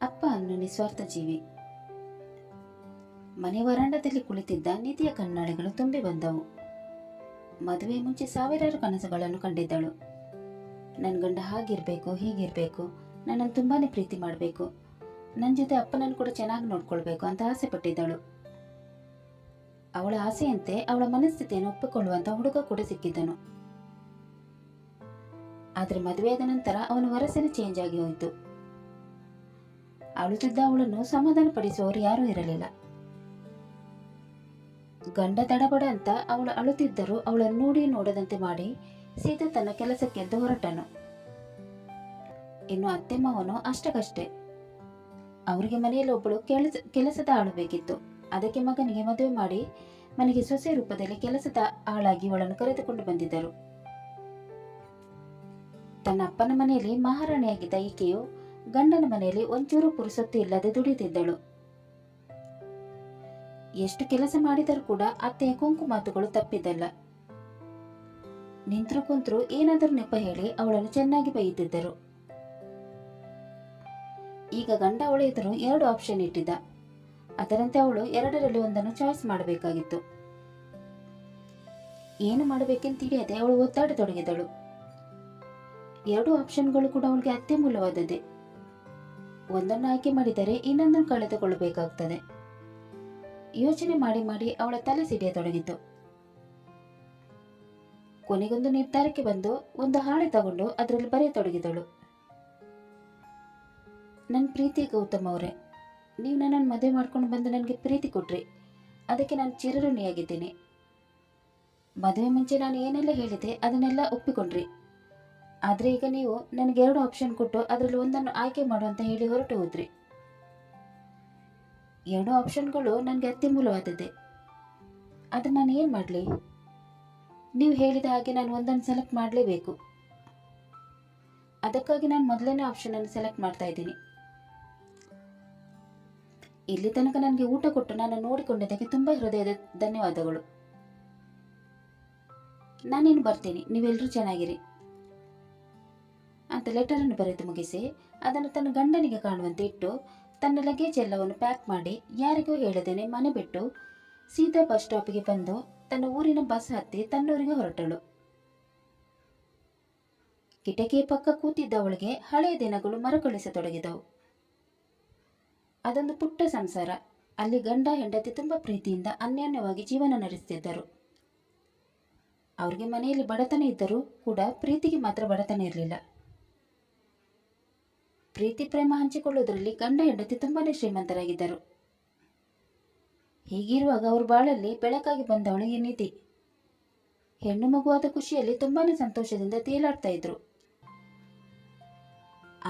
ಅಪ್ಪ ಅನ್ನು ನಿಸ್ವಾರ್ಥ ಜೀವಿ. ಮನೆ ವರಾಂಡದಲ್ಲಿ ಕುಳಿತಿದ್ದ ನಿಧಿಯ ಕಣ್ಣಾಳೆಗಳು ತುಂಬಿ ಬಂದವು. ಮದುವೆ ಮುಂಚೆ ಸಾವಿರಾರು ಕನಸುಗಳನ್ನು ಕಂಡಿದ್ದಳು. ನನ್ನ ಗಂಡ ಹಾಗಿರ್ಬೇಕು, ಹೀಗಿರ್ಬೇಕು, ನನ್ನನ್ನು ತುಂಬಾನೇ ಪ್ರೀತಿ ಮಾಡಬೇಕು, ನನ್ನ ಜೊತೆ ಅಪ್ಪನನ್ನು ಕೂಡ ಚೆನ್ನಾಗಿ ನೋಡ್ಕೊಳ್ಬೇಕು ಅಂತ ಆಸೆ ಪಟ್ಟಿದ್ದಳು. ಅವಳ ಆಸೆಯಂತೆ ಅವಳ ಮನಸ್ಥಿತಿಯನ್ನು ಒಪ್ಪಿಕೊಳ್ಳುವಂತ ಹುಡುಗ ಕೂಡ ಸಿಕ್ಕಿದ್ದನು. ಆದ್ರೆ ಮದುವೆಯಾದ ನಂತರ ಅವನ ವರಸನೆ ಚೇಂಜ್ ಆಗಿ ಹೋಯಿತು. ಅಳುತ್ತಿದ್ದ ಅವಳನ್ನು ಸಮಾಧಾನ ಪಡಿಸುವವರು ಯಾರೂ ಇರಲಿಲ್ಲ. ಗಂಡ ತಡಬಡ ಅಂತ ಅವಳು ಅಳುತ್ತಿದ್ದರೂ ಅವಳನ್ನು ನೋಡಿ ನೋಡದಂತೆ ಮಾಡಿ ಸೀದಾ ತನ್ನ ಕೆಲಸಕ್ಕೆಂದು ಹೊರಟನು. ಇನ್ನು ಅತ್ತೆ ಮಾವನು ಅಷ್ಟಕ್ಕಷ್ಟೇ. ಅವರಿಗೆ ಮನೆಯಲ್ಲಿ ಒಬ್ಬಳು ಕೆಲಸದ ಆಳು ಬೇಕಿತ್ತು. ಅದಕ್ಕೆ ಮಗನಿಗೆ ಮದುವೆ ಮಾಡಿ ಮನೆಗೆ ಸೊಸೆ ರೂಪದಲ್ಲಿ ಕೆಲಸದ ಆಳಾಗಿ ಅವಳನ್ನು ಕರೆದುಕೊಂಡು ಬಂದಿದ್ದರು. ತನ್ನ ಅಪ್ಪನ ಮನೆಯಲ್ಲಿ ಮಹಾರಾಣಿಯಾಗಿದ್ದ ಈಕೆಯು ಗಂಡನ ಮನೆಯಲ್ಲಿ ಒಂಚೂರು ಪುರುಸೊತ್ತು ಇಲ್ಲದೆ ದುಡಿಯುತ್ತಿದ್ದಳು. ಎಷ್ಟು ಕೆಲಸ ಮಾಡಿದರೂ ಕೂಡ ಅತ್ತೆಯ ಕೊಂಕು ಮಾತುಗಳು ತಪ್ಪಿದ್ದಲ್ಲ. ನಿಂತ್ರು ಕುಂತ್ರು ಏನಾದರೂ ನೆಪ ಹೇಳಿ ಅವಳನ್ನು ಚೆನ್ನಾಗಿ ಬೈಯುತ್ತಿದ್ದರು. ಈಗ ಗಂಡ ಅವಳ ಎದುರು 2 ಆಪ್ಷನ್ ಇಟ್ಟಿದ್ದ. ಅದರಂತೆ ಅವಳು 2ರಲ್ಲಿ ಒಂದನ್ನು ಚಾಯ್ಸ್ ಮಾಡಬೇಕಾಗಿತ್ತು. ಏನು ಮಾಡಬೇಕೆಂದು ತಿಳಿಯದೆ ಅವಳು ಒದ್ದಾಡತೊಡಗಿದಳು. 2 ಆಪ್ಷನ್ಗಳು ಕೂಡ ಅವಳಿಗೆ ಅತ್ಯ ಮೂಲವಾದದ್ದೇ. ಒಂದನ್ನು ಆಯ್ಕೆ ಮಾಡಿದರೆ ಇನ್ನೊಂದನ್ನು ಕಳೆದುಕೊಳ್ಳಬೇಕಾಗುತ್ತದೆ. ಯೋಚನೆ ಮಾಡಿ ಮಾಡಿ ಅವಳ ತಲೆ ಸಿಡಿಯತೊಡಗಿತು. ಕೊನೆಗೊಂದು ನಿರ್ಧಾರಕ್ಕೆ ಬಂದು ಒಂದು ಹಾಳೆ ತಗೊಂಡು ಅದರಲ್ಲಿ ಬರೆಯತೊಡಗಿದಳು. ನನ್ನ ಪ್ರೀತಿ ಗೌತಮ್ ಅವರೇ, ನೀವು ನನ್ನನ್ನು ಮದುವೆ ಮಾಡ್ಕೊಂಡು ಬಂದು ನನಗೆ ಪ್ರೀತಿ ಕೊಟ್ರಿ, ಅದಕ್ಕೆ ನಾನು ಚಿರಋಣಿಯಾಗಿದ್ದೀನಿ. ಮದುವೆ ಮುಂಚೆ ನಾನು ಏನೆಲ್ಲ ಹೇಳಿದೆ ಅದನ್ನೆಲ್ಲ ಒಪ್ಪಿಕೊಂಡ್ರಿ. ಆದರೆ ಈಗ ನೀವು ನನಗೆ 2 ಆಪ್ಷನ್ ಕೊಟ್ಟು ಅದರಲ್ಲಿ ಒಂದನ್ನು ಆಯ್ಕೆ ಮಾಡುವಂತ ಹೇಳಿ ಹೊರಟು ಹೋದ್ರಿ. 2 ಆಪ್ಷನ್ಗಳು ನನಗೆ ಅತ್ಯಮೂಲ್ಯವಾದದ್ದೇ. ಅದನ್ನು ನಾನು ಏನು ಮಾಡಲಿ? ನೀವು ಹೇಳಿದ ಹಾಗೆ ನಾನು ಒಂದನ್ನು ಸೆಲೆಕ್ಟ್ ಮಾಡಲೇಬೇಕು. ಅದಕ್ಕಾಗಿ ನಾನು ಮೊದಲನೇ ಆಪ್ಷನ್ ಅನ್ನು ಸೆಲೆಕ್ಟ್ ಮಾಡ್ತಾ ಇದ್ದೀನಿ. ಇಲ್ಲಿ ತನಕ ನನಗೆ ಊಟ ಕೊಟ್ಟು ನಾನು ನೋಡಿಕೊಂಡಿದ್ದಕ್ಕೆ ತುಂಬಾ ಹೃದಯದ ಧನ್ಯವಾದಗಳು. ನಾನೇನು ಬರ್ತೀನಿ, ನೀವೆಲ್ಲರೂ ಚೆನ್ನಾಗಿರಿ ಅಂತ ಲೆಟರನ್ನು ಬರೆದು ಮುಗಿಸಿ ಅದನ್ನು ತನ್ನ ಗಂಡನಿಗೆ ಕಾಣುವಂತೆ ಇಟ್ಟು ತನ್ನ ಲಗೇಜ್ ಎಲ್ಲವನ್ನು ಪ್ಯಾಕ್ ಮಾಡಿ ಯಾರಿಗೂ ಹೇಳದೇನೆ ಮನೆ ಬಿಟ್ಟು ಸೀದಾ ಬಸ್ ಸ್ಟಾಪಿಗೆ ಬಂದು ತನ್ನ ಊರಿನ ಬಸ್ ಹತ್ತಿ ತನ್ನೂರಿಗೆ ಹೊರಟಳು. ಕಿಟಕಿಯ ಪಕ್ಕ ಕೂತಿದ್ದ ಅವಳಿಗೆ ಹಳೆಯ ದಿನಗಳು ಮರುಕಳಿಸತೊಡಗಿದವು. ಅದೊಂದು ಪುಟ್ಟ ಸಂಸಾರ. ಅಲ್ಲಿ ಗಂಡ ಹೆಂಡತಿ ತುಂಬಾ ಪ್ರೀತಿಯಿಂದ ಅನ್ಯೋನ್ಯವಾಗಿ ಜೀವನ ನಡೆಸುತ್ತಿದ್ದರು. ಅವ್ರಿಗೆ ಮನೆಯಲ್ಲಿ ಬಡತನ ಇದ್ದರೂ ಕೂಡ ಪ್ರೀತಿಗೆ ಮಾತ್ರ ಬಡತನ ಇರಲಿಲ್ಲ. ಪ್ರೀತಿ ಪ್ರೇಮ ಹಂಚಿಕೊಳ್ಳುವುದರಲ್ಲಿ ಗಂಡ ಹೆಂಡತಿ ತುಂಬಾನೇ ಶ್ರೀಮಂತರಾಗಿದ್ದರು. ಹೀಗಿರುವಾಗ ಅವ್ರ ಬಾಳಲ್ಲಿ ಬೆಳಕಾಗಿ ಬಂದವಳು ಈ ನಿಧಿ. ಹೆಣ್ಣು ಮಗುವಾದ ಖುಷಿಯಲ್ಲಿ ತುಂಬಾನೇ ಸಂತೋಷದಿಂದ ತೇಲಾಡ್ತಾ ಇದ್ರು.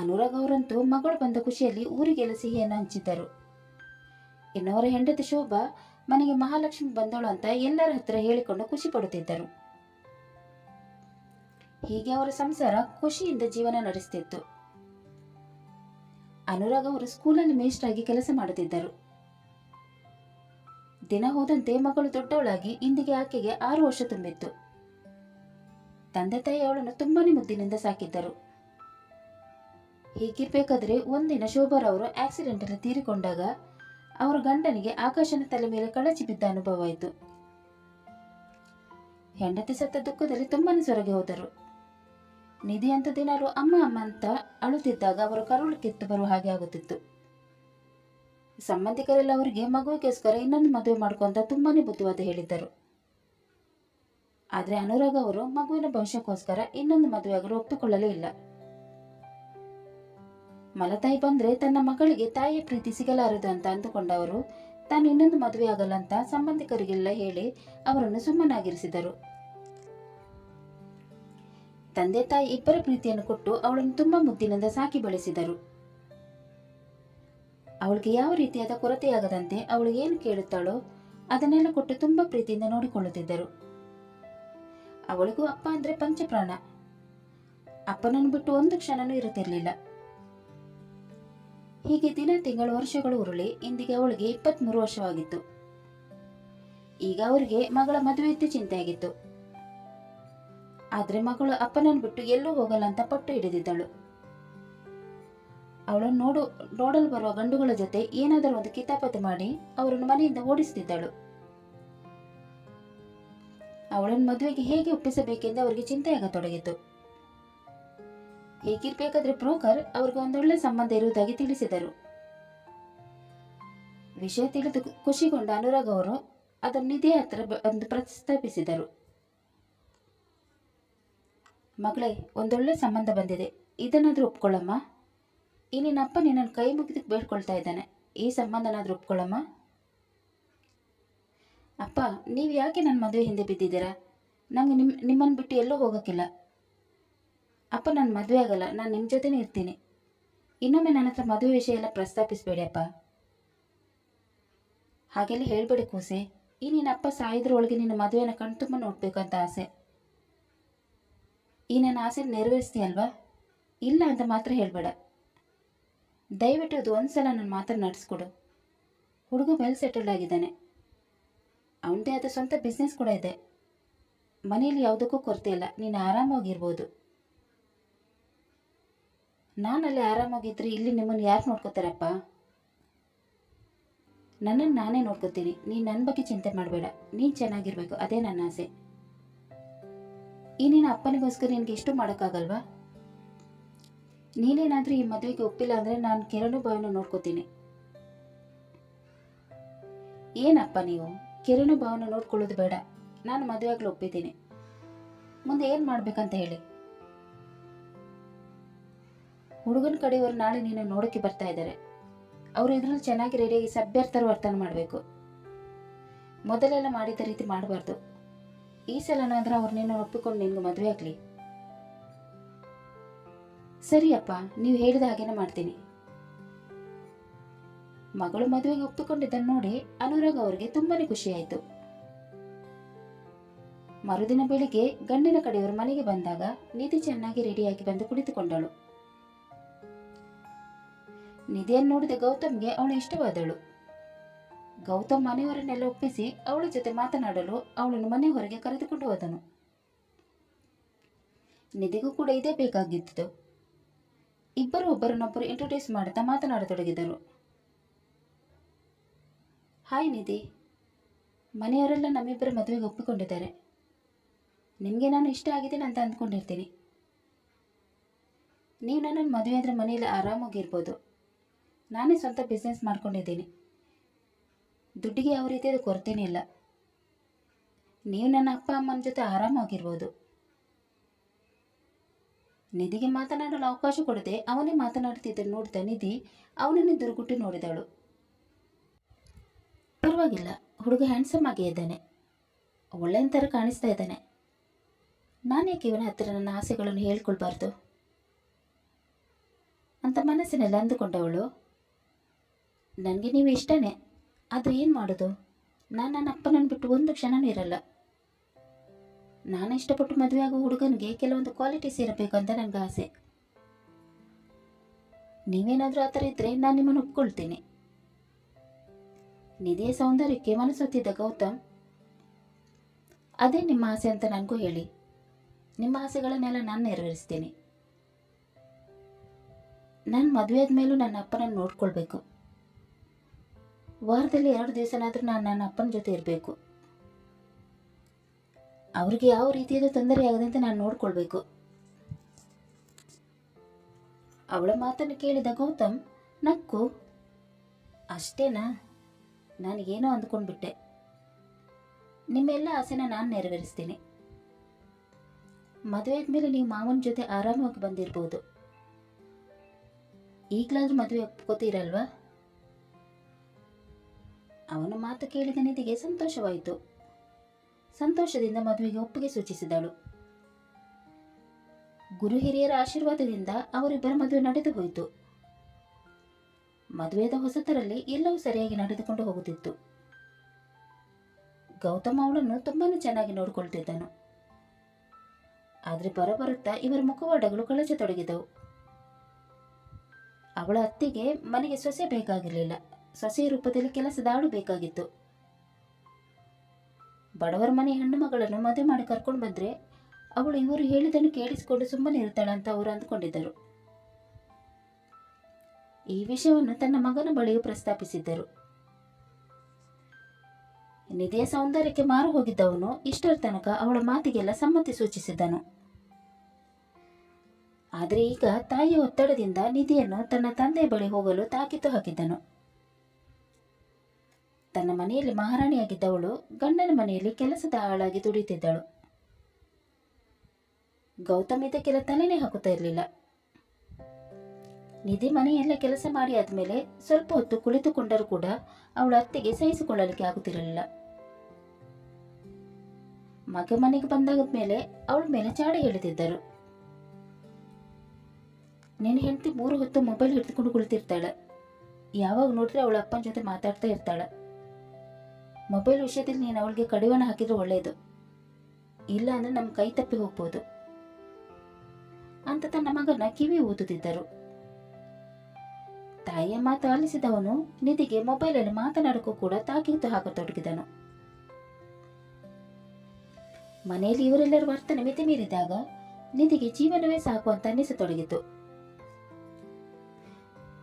ಅನುರಾಗ್ ಅವರಂತೂ ಮಗಳು ಬಂದ ಖುಷಿಯಲ್ಲಿ ಊರಿಗೆಲ್ಲ ಸಿಹಿಯನ್ನು ಹಂಚಿದ್ದರು. ಇನ್ನವರ ಹೆಂಡತಿ ಶೋಭಾ ಮನೆಗೆ ಮಹಾಲಕ್ಷ್ಮಿ ಬಂದಳು ಅಂತ ಎಲ್ಲರ ಹತ್ರ ಹೇಳಿಕೊಂಡು ಖುಷಿ ಪಡುತ್ತಿದ್ದರು. ಹೀಗೆ ಅವರ ಸಂಸಾರ ಖುಷಿಯಿಂದ ಜೀವನ ನಡೆಸುತ್ತಿತ್ತು. ಅನುರಾಗ್ ಅವರು ಸ್ಕೂಲಲ್ಲಿ ಮೇಷ್ಟ್ರಾಗಿ ಕೆಲಸ ಮಾಡುತ್ತಿದ್ದರು. ದಿನ ಹೋದಂತೆ ಮಗಳು ದೊಡ್ಡವಳಾಗಿ ಇಂದಿಗೆ ಆಕೆಗೆ 6 ವರ್ಷ ತುಂಬಿತ್ತು. ತಂದೆ ತಾಯಿ ಅವಳನ್ನು ತುಂಬಾನೇ ಮುದ್ದಿನಿಂದ ಸಾಕಿದ್ದರು. ಹೀಗಿರ್ಬೇಕಾದ್ರೆ ಒಂದಿನ ಶೋಭಾರವರು ಆಕ್ಸಿಡೆಂಟ್ ಅಲ್ಲಿ ತೀರಿಕೊಂಡಾಗ ಅವರ ಗಂಡನಿಗೆ ಆಕಾಶನ ತಲೆ ಮೇಲೆ ಕಳಚಿ ಬಿದ್ದ ಅನುಭವ ಆಯಿತು. ಹೆಂಡತಿ ಸತ್ತ ದುಃಖದಲ್ಲಿ ತುಂಬಾನೇ ಸೊರಗಿ ಹೋದರು. ನಿಧಿ ಅಂತ ದಿನಾಲು ಅಮ್ಮ ಅಮ್ಮ ಅಂತ ಅಳುತ್ತಿದ್ದಾಗ ಅವರು ಕರುಳು ಕಿತ್ತು ಬರುವ ಹಾಗೆ ಆಗುತ್ತಿತ್ತು. ಸಂಬಂಧಿಕರೆಲ್ಲ ಅವರಿಗೆ ಮಗುವಿಗೋಸ್ಕರ ಇನ್ನೊಂದು ಮದುವೆ ಮಾಡ್ಕೊಂತ ತುಂಬಾನೇ ಬುದ್ಧಿವಾದ ಹೇಳಿದ್ದರು. ಆದ್ರೆ ಅನುರಾಗ್ ಅವರು ಮಗುವಿನ ಭವಿಷ್ಯಕ್ಕೋಸ್ಕರ ಇನ್ನೊಂದು ಮದುವೆಯಾಗಲು ಒಪ್ಪಿಕೊಳ್ಳಲೇ ಇಲ್ಲ. ಮಲತಾಯಿ ಬಂದ್ರೆ ತನ್ನ ಮಗಳಿಗೆ ತಾಯಿಯ ಪ್ರೀತಿ ಸಿಗಲಾರದು ಅಂತ ಅಂದುಕೊಂಡ ಅವರು ತಾನು ಇನ್ನೊಂದು ಮದುವೆ ಆಗಲ್ಲ ಅಂತ ಸಂಬಂಧಿಕರಿಗೆಲ್ಲ ಹೇಳಿ ಅವರನ್ನು ಸುಮ್ಮನಾಗಿರಿಸಿದರು. ತಂದೆ ತಾಯಿ ಇಬ್ಬರ ಪ್ರೀತಿಯನ್ನು ಕೊಟ್ಟು ಅವಳನ್ನು ತುಂಬಾ ಮುದ್ದಿನಿಂದ ಸಾಕಿ ಬೆಳೆಸಿದರು. ಅವಳಿಗೆ ಯಾವ ರೀತಿಯಾದ ಕೊರತೆಯಾಗದಂತೆ ಅವಳು ಏನು ಕೇಳುತ್ತಾಳೋ ಅದನ್ನೆಲ್ಲ ಕೊಟ್ಟು ತುಂಬಾ ಪ್ರೀತಿಯಿಂದ ನೋಡಿಕೊಳ್ಳುತ್ತಿದ್ದರು. ಅವಳಿಗೂ ಅಪ್ಪ ಅಂದ್ರೆ ಪಂಚಪ್ರಾಣ. ಅಪ್ಪನನ್ನು ಬಿಟ್ಟು ಒಂದು ಕ್ಷಣನೂ ಇರುತ್ತಿರಲಿಲ್ಲ. ಹೀಗೆ ದಿನ ತಿಂಗಳು ವರ್ಷಗಳು ಉರುಳಿ ಇಂದಿಗೆ ಅವಳಿಗೆ 23 ವರ್ಷವಾಗಿತ್ತು. ಈಗ ಅವರಿಗೆ ಮಗಳ ಮದುವೆಯದ್ದೇ ಚಿಂತೆಯಾಗಿತ್ತು. ಆದ್ರೆ ಮಗಳು ಅಪ್ಪನನ್ನು ಬಿಟ್ಟು ಎಲ್ಲೂ ಹೋಗಲ್ಲ ಅಂತ ಪಟ್ಟು ಹಿಡಿದಿದ್ದಳು. ಅವಳನ್ನು ನೋಡಲು ಬರುವ ಗಂಡುಗಳ ಜೊತೆ ಏನಾದರೂ ಒಂದು ಕಿತಾಪತಿ ಮಾಡಿ ಅವರನ್ನು ಮನೆಯಿಂದ ಓಡಿಸುತ್ತಿದ್ದಳು. ಅವಳನ್ನು ಮದುವೆಗೆ ಹೇಗೆ ಒಪ್ಪಿಸಬೇಕೆಂದು ಅವರಿಗೆ ಚಿಂತೆಯಾಗತೊಡಗಿತು. ಹೇಗಿರ್ಬೇಕಾದ್ರೆ ಬ್ರೋಕರ್ ಅವರಿಗೆ ಒಂದೊಳ್ಳೆ ಸಂಬಂಧ ಇರುವುದಾಗಿ ತಿಳಿಸಿದರು. ವಿಷಯ ತಿಳಿದು ಖುಷಿಗೊಂಡ ಅನುರಾಗ್ ಅವರು ಅದನ್ನು ನಿಧಿಯ ಹತ್ರ ಬಂದು ಪ್ರಸ್ತಾಪಿಸಿದರು. ಮಗಳೇ, ಒಂದೊಳ್ಳೆ ಸಂಬಂಧ ಬಂದಿದೆ, ಇದನ್ನಾದ್ರೂ ಒಪ್ಕೊಳ್ಳಮ್ಮ. ಈ ನಿನ್ನಪ್ಪ ನಿನ್ನನ್ನು ಕೈ ಮುಗಿದು ಬೇಡ್ಕೊಳ್ತಾ ಇದ್ದಾನೆ, ಈ ಸಂಬಂಧನಾದ್ರೂ ಒಪ್ಕೊಳ್ಳಮ್ಮ. ಅಪ್ಪ, ನೀವು ಯಾಕೆ ನನ್ನ ಮದುವೆ ಹಿಂದೆ ಬಿದ್ದಿದ್ದೀರಾ? ನಮಗೆ ನಿಮ್ಮನ್ನು ಬಿಟ್ಟು ಎಲ್ಲೂ ಹೋಗೋಕ್ಕಿಲ್ಲ. ಅಪ್ಪ, ನಾನು ಮದುವೆ ಆಗಲ್ಲ, ನಾನು ನಿಮ್ಮ ಜೊತೆನೇ ಇರ್ತೀನಿ. ಇನ್ನೊಮ್ಮೆ ನನ್ನ ಹತ್ರ ಮದುವೆ ವಿಷಯ ಎಲ್ಲ ಪ್ರಸ್ತಾಪಿಸಬೇಡಿ ಅಪ್ಪ. ಹಾಗೆಲ್ಲ ಹೇಳಬೇಡಿ ಕೂಸೆ. ಈ ನಿನ್ನ ಅಪ್ಪ ಸಾಯಿದ್ರೊಳಗೆ ನಿನ್ನ ಮದುವೆನ ಕಣ್ತುಂಬ ನೋಡ್ಬೇಕಂತ ಆಸೆ. ಈ ನನ್ನ ಆಸೆ ನೆರವೇರಿಸ್ತೀಯಲ್ವಾ? ಇಲ್ಲ ಅಂತ ಮಾತ್ರ ಹೇಳಬೇಡ. ದಯವಿಟ್ಟು ಅದು ಒಂದ್ಸಲ ನನ್ನ ಮಾತನ್ನು ನಡೆಸ್ಕೊಡು. ಹುಡುಗ ವೆಲ್ ಸೆಟಲ್ಡ್ ಆಗಿದ್ದಾನೆ, ಅವನದೇ ಆದ ಸ್ವಂತ ಬಿಸ್ನೆಸ್ ಕೂಡ ಇದೆ. ಮನೆಯಲ್ಲಿ ಯಾವುದಕ್ಕೂ ಕೊರತೆ ಇಲ್ಲ, ನೀನು ಆರಾಮಾಗಿರ್ಬೋದು. ನಾನಲ್ಲಿ ಆರಾಮಾಗಿದ್ರೆ ಇಲ್ಲಿ ನಿಮ್ಮನ್ನು ಯಾರು ನೋಡ್ಕೋತಾರಪ್ಪ? ನನ್ನನ್ನು ನಾನೇ ನೋಡ್ಕೋತೀನಿ. ನೀನು ನನ್ನ ಬಗ್ಗೆ ಚಿಂತೆ ಮಾಡಬೇಡ, ನೀನು ಚೆನ್ನಾಗಿರ್ಬೇಕು, ಅದೇ ನನ್ನ ಆಸೆ. ಈ ನಿನ್ನ ಅಪ್ಪನಿಗೋಸ್ಕರ ನಿನಗೆ ಇಷ್ಟು ಮಾಡೋಕ್ಕಾಗಲ್ವಾ? ನೀನೇನಾದರೂ ಈ ಮದುವೆಗೆ ಒಪ್ಪಿಲ್ಲ ಅಂದರೆ ನಾನು ಕಿರಣು ಭಾವನ ನೋಡ್ಕೋತೀನಿ. ಏನಪ್ಪ ನೀವು? ಕಿರಣು ಭಾವನ ನೋಡ್ಕೊಳ್ಳೋದು ಬೇಡ, ನಾನು ಮದುವೆ ಆಗಲು ಒಪ್ಪಿದ್ದೀನಿ. ಮುಂದೆ ಏನು ಮಾಡ್ಬೇಕಂತ ಹೇಳಿ. ಹುಡುಗನ ಕಡೆಯವರು ನಾಳೆ ನೀನು ನೋಡೋಕ್ಕೆ ಬರ್ತಾ ಇದ್ದಾರೆ. ಅವರು ಇದರಲ್ಲಿ ಚೆನ್ನಾಗಿ ರೆಡಿಯಾಗಿ ಸಭ್ಯರ್ಥರು ವರ್ತನೆ ಮಾಡಬೇಕು. ಮೊದಲೆಲ್ಲ ಮಾಡಿದ ರೀತಿ ಮಾಡಬಾರ್ದು. ಈ ಸಲನಾದ್ರೂ ಅವ್ರು ನಿನ್ನ ಒಪ್ಪಿಕೊಂಡು ನಿನ್ಗೆ ಮದುವೆ ಆಗಲಿ. ಸರಿಯಪ್ಪ, ನೀವು ಹೇಳಿದ ಹಾಗೇನೆ ಮಾಡ್ತೀನಿ. ಮಗಳು ಮದುವೆಗೆ ಒಪ್ಪಿಕೊಂಡಿದ್ದನ್ನು ನೋಡಿ ಅನುರಾಗ್ ಅವರಿಗೆ ತುಂಬಾನೇ ಖುಷಿಯಾಯಿತು. ಮರುದಿನ ಬೆಳಿಗ್ಗೆ ಗಂಡಿನ ಕಡೆಯವರು ಮನೆಗೆ ಬಂದಾಗ ನಿಧಿ ಚೆನ್ನಾಗಿ ರೆಡಿಯಾಗಿ ಬಂದು ಕುಳಿತುಕೊಂಡಳು. ನಿಧಿಯನ್ನು ನೋಡಿದ ಗೌತಮ್ಗೆ ಅವಳು ಇಷ್ಟವಾದಳು. ಗೌತಮ್ ಮನೆಯವರನ್ನೆಲ್ಲ ಒಪ್ಪಿಸಿ ಅವಳ ಜೊತೆ ಮಾತನಾಡಲು ಅವಳನ್ನು ಮನೆ ಹೊರಗೆ ಕರೆದುಕೊಂಡು ಹೋದನು. ನಿಧಿಗೂ ಕೂಡ ಇದೇ ಬೇಕಾಗಿತ್ತು. ಇಬ್ಬರು ಒಬ್ಬರನ್ನೊಬ್ಬರು ಇಂಟ್ರೊಡ್ಯೂಸ್ ಮಾಡುತ್ತಾ ಮಾತನಾಡತೊಡಗಿದರು. ಹಾಯ್ ನಿಧಿ, ಮನೆಯವರೆಲ್ಲ ನಮ್ಮಿಬ್ಬರ ಮದುವೆಗೆ ಒಪ್ಪಿಕೊಂಡಿದ್ದಾರೆ. ನಿಮಗೆ ನಾನು ಇಷ್ಟ ಆಗಿದ್ದೇನೆ ಅಂತ ಅಂದ್ಕೊಂಡಿರ್ತೀನಿ. ನೀವು ನನ್ನನ್ನು ಮದುವೆ ಆದರೆ ಮನೆಯಲ್ಲಿ ಆರಾಮಾಗಿರ್ಬೋದು. ನಾನೇ ಸ್ವಂತ ಬಿಸ್ನೆಸ್ ಮಾಡ್ಕೊಂಡಿದ್ದೀನಿ. ದುಡ್ಡಿಗೆ ಯಾವ ರೀತಿಯಾದ ಕೊರತೆನೇ ಇಲ್ಲ. ನೀವು ನನ್ನ ಅಪ್ಪ ಅಮ್ಮನ ಜೊತೆ ಆರಾಮಾಗಿರ್ಬೋದು. ನಿಧಿಗೆ ಮಾತನಾಡಲು ಅವಕಾಶ ಕೊಡದೆ ಅವನೇ ಮಾತನಾಡುತ್ತಿದ್ದ ನೋಡಿದ ನಿಧಿ ಅವನನ್ನೇ ದುರ್ಗುಟ್ಟಿ ನೋಡಿದಳು. ಪರವಾಗಿಲ್ಲ, ಹುಡುಗ ಹ್ಯಾಂಡ್ಸಮ್ ಆಗೇ ಇದ್ದಾನೆ, ಒಳ್ಳೆಯ ಥರ ಕಾಣಿಸ್ತಾ ಇದ್ದಾನೆ. ನಾನೇಕೆ ಇವನ ಹತ್ತಿರ ನನ್ನ ಆಸೆಗಳನ್ನು ಹೇಳ್ಕೊಳ್ಬಾರ್ದು ಅಂತ ಮನಸ್ಸಿನಲ್ಲಿ ಅಂದುಕೊಂಡವಳು. ನನಗೆ ನೀವು ಇಷ್ಟನೇ, ಆದರೆ ಏನು ಮಾಡೋದು? ನಾನು ನನ್ನ ಅಪ್ಪನನ್ನು ಬಿಟ್ಟು ಒಂದು ಕ್ಷಣನೂ ಇರಲ್ಲ. ನಾನು ಇಷ್ಟಪಟ್ಟು ಮದುವೆ ಆಗೋ ಹುಡುಗನಿಗೆ ಕೆಲವೊಂದು ಕ್ವಾಲಿಟೀಸ್ ಇರಬೇಕಂತ ನನಗೆ ಆಸೆ. ನೀವೇನಾದರೂ ಆ ಥರ ಇದ್ದರೆ ನಾನು ನಿಮ್ಮನ್ನು ಒಪ್ಕೊಳ್ತೀನಿ. ನಿಧಿಯ ಸೌಂದರ್ಯಕ್ಕೆ ಮನಸೊತ್ತಿದ್ದ ಗೌತಮ್, ಅದೇ ನಿಮ್ಮ ಆಸೆ ಅಂತ ನನಗೂ ಹೇಳಿ, ನಿಮ್ಮ ಆಸೆಗಳನ್ನೆಲ್ಲ ನಾನು ನೆರವೇರಿಸ್ತೀನಿ. ನಾನು ಮದುವೆ ಆದಮೇಲೂ ನನ್ನ ಅಪ್ಪನನ್ನು ನೋಡ್ಕೊಳ್ಬೇಕು. ವಾರದಲ್ಲಿ 2 ದಿವಸನಾದರೂ ನಾನು ನನ್ನ ಅಪ್ಪನ ಜೊತೆ ಇರಬೇಕು. ಅವ್ರಿಗೆ ಯಾವ ರೀತಿಯಾದ ತೊಂದರೆ ಆಗದಂತೆ ನಾನು ನೋಡ್ಕೊಳ್ಬೇಕು. ಅವಳ ಮಾತನ್ನು ಕೇಳಿದ ಗೌತಮ್ ನಕ್ಕು, ಅಷ್ಟೇನಾ? ನನಗೇನೋ ಅಂದ್ಕೊಂಡ್ಬಿಟ್ಟೆ. ನಿಮ್ಮೆಲ್ಲ ಆಸೆನ ನಾನು ನೆರವೇರಿಸ್ತೀನಿ. ಮದುವೆ ಆದಮೇಲೆ ನೀವು ಮಾವನ ಜೊತೆ ಆರಾಮಾಗಿ ಬಂದಿರ್ಬೋದು. ಈಗಲಾದ್ರೂ ಮದುವೆ ಒಪ್ಕೋತೀರಲ್ವಾ? ಅವನ ಮಾತು ಕೇಳಿದ ನಿಧಿಗೆ ಸಂತೋಷವಾಯಿತು. ಸಂತೋಷದಿಂದ ಮದುವೆಗೆ ಒಪ್ಪಿಗೆ ಸೂಚಿಸಿದಳು. ಗುರು ಹಿರಿಯರ ಆಶೀರ್ವಾದದಿಂದ ಅವರಿಬ್ಬರ ಮದುವೆ ನಡೆದು ಹೋಯಿತು. ಮದುವೆದ ಹೊಸತರಲ್ಲಿ ಎಲ್ಲವೂ ಸರಿಯಾಗಿ ನಡೆದುಕೊಂಡು ಹೋಗುತ್ತಿತ್ತು. ಗೌತಮ್ ಅವಳನ್ನು ತುಂಬಾನೇ ಚೆನ್ನಾಗಿ ನೋಡಿಕೊಳ್ತಿದ್ದನು. ಆದರೆ ಬರಬರುತ್ತಾ ಇವರ ಮುಖವಾಡಗಳು ಕಳಚತೊಡಗಿದವು. ಅವಳ ಅತ್ತಿಗೆ ಮನೆಗೆ ಸೊಸೆ ಬೇಕಾಗಿರಲಿಲ್ಲ, ಸೊಸೆಯ ರೂಪದಲ್ಲಿ ಕೆಲಸದ ಆಳು ಬೇಕಾಗಿತ್ತು. ಬಡವರ ಮನೆ ಹೆಣ್ಣು ಮಗಳನ್ನು ಮದುವೆ ಮಾಡಿ ಕರ್ಕೊಂಡು ಬಂದರೆ ಅವಳು ಇವರು ಹೇಳಿದನ್ನು ಕೇಳಿಸಿಕೊಂಡು ಸುಮ್ಮನೆ ಇರ್ತಾಳಂತ ಅವರು ಅಂದ್ಕೊಂಡಿದ್ದರು. ಈ ವಿಷಯವನ್ನು ತನ್ನ ಮಗನ ಬಳಿಯೂ ಪ್ರಸ್ತಾಪಿಸಿದ್ದರು. ನಿಧಿಯ ಸೌಂದರ್ಯಕ್ಕೆ ಮಾರು ಹೋಗಿದ್ದವನು ಇಷ್ಟರ ತನಕ ಅವಳ ಮಾತಿಗೆಲ್ಲ ಸಮ್ಮತಿ ಸೂಚಿಸಿದ್ದನು. ಆದರೆ ಈಗ ತಾಯಿಯ ಒತ್ತಡದಿಂದ ನಿಧಿಯನ್ನು ತನ್ನ ತಂದೆಯ ಬಳಿ ಹೋಗಲು ತಾಕೀತು ಹಾಕಿದ್ದನು. ತನ್ನ ಮನೆಯಲ್ಲಿ ಮಹಾರಾಣಿಯಾಗಿದ್ದವಳು ಗಂಡನ ಮನೆಯಲ್ಲಿ ಕೆಲಸದ ಆಳಾಗಿ ದುಡಿಯುತ್ತಿದ್ದಳು. ಗೌತಮ್ ಇದಕ್ಕೆಲ್ಲ ತಲೆನೇ ಹಾಕುತ್ತಾ ಇರಲಿಲ್ಲ. ನಿಧಿ ಮನೆಯಲ್ಲೇ ಕೆಲಸ ಮಾಡಿ ಆದ್ಮೇಲೆ ಸ್ವಲ್ಪ ಹೊತ್ತು ಕುಳಿತುಕೊಂಡರೂ ಕೂಡ ಅವಳ ಅತ್ತೆಗೆ ಸಹಿಸಿಕೊಳ್ಳಲಿಕ್ಕೆ ಆಗುತ್ತಿರಲಿಲ್ಲ. ಮಗ ಮನೆಗೆ ಬಂದಾದ ಮೇಲೆ ಅವಳ ಮೇಲೆ ಚಾಡಿ ಹಿಡಿದಿದ್ದರು. ನಿನ್ನ ಹೆಂಡತಿ 3 ಹೊತ್ತು ಮೊಬೈಲ್ ಹಿಡಿದುಕೊಂಡು ಕುಳಿತಿರ್ತಾಳೆ. ಯಾವಾಗ ನೋಡ್ರೆ ಅವಳ ಅಪ್ಪನ ಜೊತೆ ಮಾತಾಡ್ತಾ ಇರ್ತಾಳೆ. ಮೊಬೈಲ್ ವಿಷಯದಲ್ಲಿ ನೀನು ಅವಳಿಗೆ ಕಡಿವಾಣ ಹಾಕಿದ್ರೆ ಒಳ್ಳೆಯದು, ಇಲ್ಲ ಅಂದ್ರೆ ನಮ್ಮ ಕೈ ತಪ್ಪಿ ಹೋಗ್ಬೋದು ಅಂತ ತನ್ನ ಮಗನ ಕಿವಿ ಊದುತ್ತಿದ್ದರು. ತಾಯಿಯ ಮಾತು ಆಲಿಸಿದವನು ನಿಧಿಗೆ ಮೊಬೈಲಲ್ಲಿ ಮಾತನಾಡಕ್ಕೂ ಕೂಡ ತಾಕೀತು ಹಾಕತೊಡಗಿದನು. ಮನೆಯಲ್ಲಿ ಇವರೆಲ್ಲರ ವರ್ತನೆ ಮಿತಿ ಮೀರಿದಾಗ ನಿಧಿಗೆ ಜೀವನವೇ ಸಾಕು ಅಂತ ಅನ್ನಿಸತೊಡಗಿತು.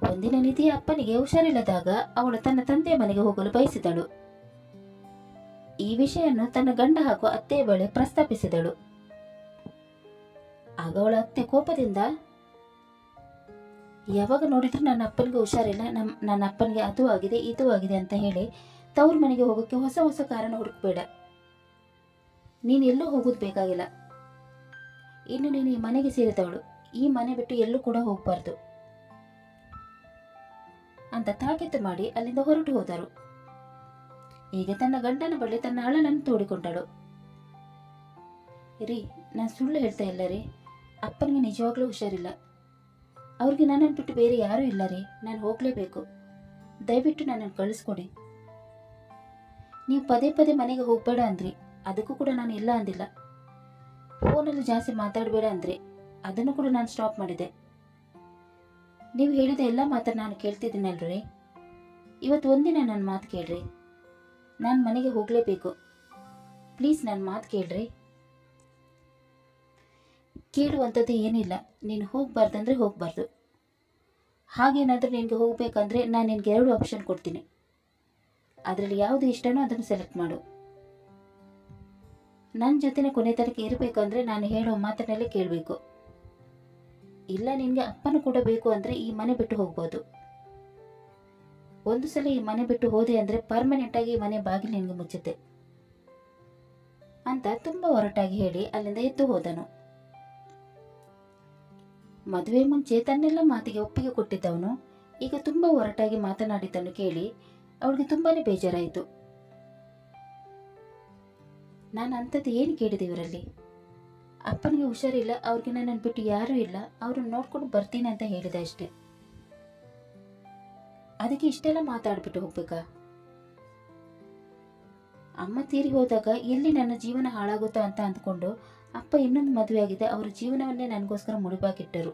ಒಂದಿನ ನಿಧಿಯ ಅಪ್ಪನಿಗೆ ಹುಷಾರಿಲ್ಲದಾಗ ಅವಳು ತನ್ನ ತಂದೆಯ ಮನೆಗೆ ಹೋಗಲು ಬಯಸಿದಳು. ಈ ವಿಷಯನ್ನು ತನ್ನ ಗಂಡ ಹಾಗೂ ಅತ್ತೆಯ ಬಳಿ ಪ್ರಸ್ತಾಪಿಸಿದಳು. ಆಗ ಅವಳ ಅತ್ತೆ ಕೋಪದಿಂದ, ಯಾವಾಗ ನೋಡಿದ್ರು ನನ್ನ ಅಪ್ಪನಿಗೆ ಹುಷಾರಿಲ್ಲ, ನನ್ನ ಅಪ್ಪನಿಗೆ ಅದು ಆಗಿದೆ ಇದು ಆಗಿದೆ ಅಂತ ಹೇಳಿ ತವ್ರ ಮನೆಗೆ ಹೋಗೋಕ್ಕೆ ಹೊಸ ಹೊಸ ಕಾರಣ ಹುಡುಕಬೇಡ. ನೀನು ಎಲ್ಲೂ ಹೋಗೋದು ಬೇಕಾಗಿಲ್ಲ. ಇನ್ನು ನೀನು ಈ ಮನೆಗೆ ಸೇರಿದವಳು, ಈ ಮನೆ ಬಿಟ್ಟು ಎಲ್ಲೂ ಕೂಡ ಹೋಗಬಾರ್ದು ಅಂತ ತಾಕೀತು ಮಾಡಿ ಅಲ್ಲಿಂದ ಹೊರಟು ಹೋದರು. ಈಗ ತನ್ನ ಗಂಡನ ಬಳಿ ತನ್ನ ಅಳನನ್ನು ತೋಡಿಕೊಂಡಳು. ರೀ, ನಾನು ಸುಳ್ಳು ಹೇಳ್ತಾ ಇಲ್ಲ ರೀ. ಅಪ್ಪನಿಗೆ ನಿಜವಾಗ್ಲೂ ಹುಷಾರಿಲ್ಲ. ಅವ್ರಿಗೆ ನನ್ನನ್ನು ಬಿಟ್ಟು ಬೇರೆ ಯಾರೂ ಇಲ್ಲ ರೀ. ನಾನು ಹೋಗಲೇಬೇಕು. ದಯವಿಟ್ಟು ನನ್ನನ್ನು ಕಳಿಸ್ಕೊಡಿ. ನೀವು ಪದೇ ಪದೇ ಮನೆಗೆ ಹೋಗಬೇಡ ಅಂದ್ರಿ, ಅದಕ್ಕೂ ಕೂಡ ನಾನು ಇಲ್ಲ ಅಂದಿಲ್ಲ. ಫೋನಲ್ಲಿ ಜಾಸ್ತಿ ಮಾತಾಡಬೇಡ ಅಂದ್ರಿ, ಅದನ್ನು ಕೂಡ ನಾನು ಸ್ಟಾಪ್ ಮಾಡಿದೆ. ನೀವು ಹೇಳಿದ ಎಲ್ಲ ಮಾತನ್ನು ನಾನು ಕೇಳ್ತಿದ್ದೀನಲ್ರಿ. ಇವತ್ತು ಒಂದಿನ ನನ್ನ ಮಾತು ಕೇಳ್ರಿ. ನಾನು ಮನೆಗೆ ಹೋಗಲೇಬೇಕು. ಪ್ಲೀಸ್ ನನ್ನ ಮಾತು ಕೇಳ್ರಿ. ಕೇಳುವಂಥದ್ದು ಏನಿಲ್ಲ. ನೀನು ಹೋಗಬಾರ್ದಂದ್ರೆ ಹೋಗಬಾರ್ದು. ಹಾಗೇನಾದರೂ ನಿನಗೆ ಹೋಗಬೇಕಂದ್ರೆ ನಾನು ನಿನಗೆ 2 ಆಪ್ಷನ್ ಕೊಡ್ತೀನಿ. ಅದರಲ್ಲಿ ಯಾವುದು ಇಷ್ಟನೋ ಅದನ್ನು ಸೆಲೆಕ್ಟ್ ಮಾಡು. ನನ್ನ ಜೊತೆನೇ ಕೊನೆ ತನಕ ಇರಬೇಕಂದ್ರೆ ನಾನು ಹೇಳೋ ಮಾತನ್ನೆಲ್ಲ ಕೇಳಬೇಕು. ಇಲ್ಲ ನಿನಗೆ ಅಪ್ಪನೂ ಕೂಡ ಬೇಕು ಅಂದರೆ ಈ ಮನೆ ಬಿಟ್ಟು ಹೋಗ್ಬೋದು. ಒಂದು ಸಲ ಈ ಮನೆ ಬಿಟ್ಟು ಹೋದೆ ಅಂದರೆ ಪರ್ಮನೆಂಟಾಗಿ ಈ ಮನೆ ಬಾಗಿಲು ನಿನಗೆ ಮುಚ್ಚುತ್ತೆ ಅಂತ ತುಂಬ ಒರಟಾಗಿ ಹೇಳಿ ಅಲ್ಲಿಂದ ಎದ್ದು ಹೋದನು. ಮದುವೆ ಮುಂಚೆ ತನ್ನೆಲ್ಲ ಮಾತಿಗೆ ಒಪ್ಪಿಗೆ ಕೊಟ್ಟಿದ್ದವನು ಈಗ ತುಂಬ ಒರಟಾಗಿ ಮಾತನಾಡಿದ್ದನ್ನು ಕೇಳಿ ಅವಳಿಗೆ ತುಂಬಾನೇ ಬೇಜಾರಾಯಿತು. ನಾನು ಅಂಥದ್ದು ಏನು ಕೇಳಿದೆ ಇವರಲ್ಲಿ? ಅಪ್ಪನಿಗೆ ಹುಷಾರಿಲ್ಲ, ಅವ್ರಿಗೆ ನನ್ನನ್ನು ಬಿಟ್ಟು ಯಾರೂ ಇಲ್ಲ, ಅವ್ರನ್ನ ನೋಡ್ಕೊಂಡು ಬರ್ತೀನಿ ಅಂತ ಹೇಳಿದೆ ಅಷ್ಟೆ. ಅದಕ್ಕೆ ಇಷ್ಟೆಲ್ಲ ಮಾತಾಡ್ಬಿಟ್ಟು ಹೋಗ್ಬೇಕಾ? ಅಮ್ಮ ತೀರಿ ಹೋದಾಗ ಎಲ್ಲಿ ನನ್ನ ಜೀವನ ಹಾಳಾಗುತ್ತೋ ಅಂತ ಅಂದ್ಕೊಂಡು ಅಪ್ಪ ಇನ್ನೊಂದು ಮದುವೆ ಆಗಿದೆ, ಅವರ ಜೀವನವನ್ನೇ ನನಗೋಸ್ಕರ ಮುಡಿಪಾಕಿಟ್ಟರು.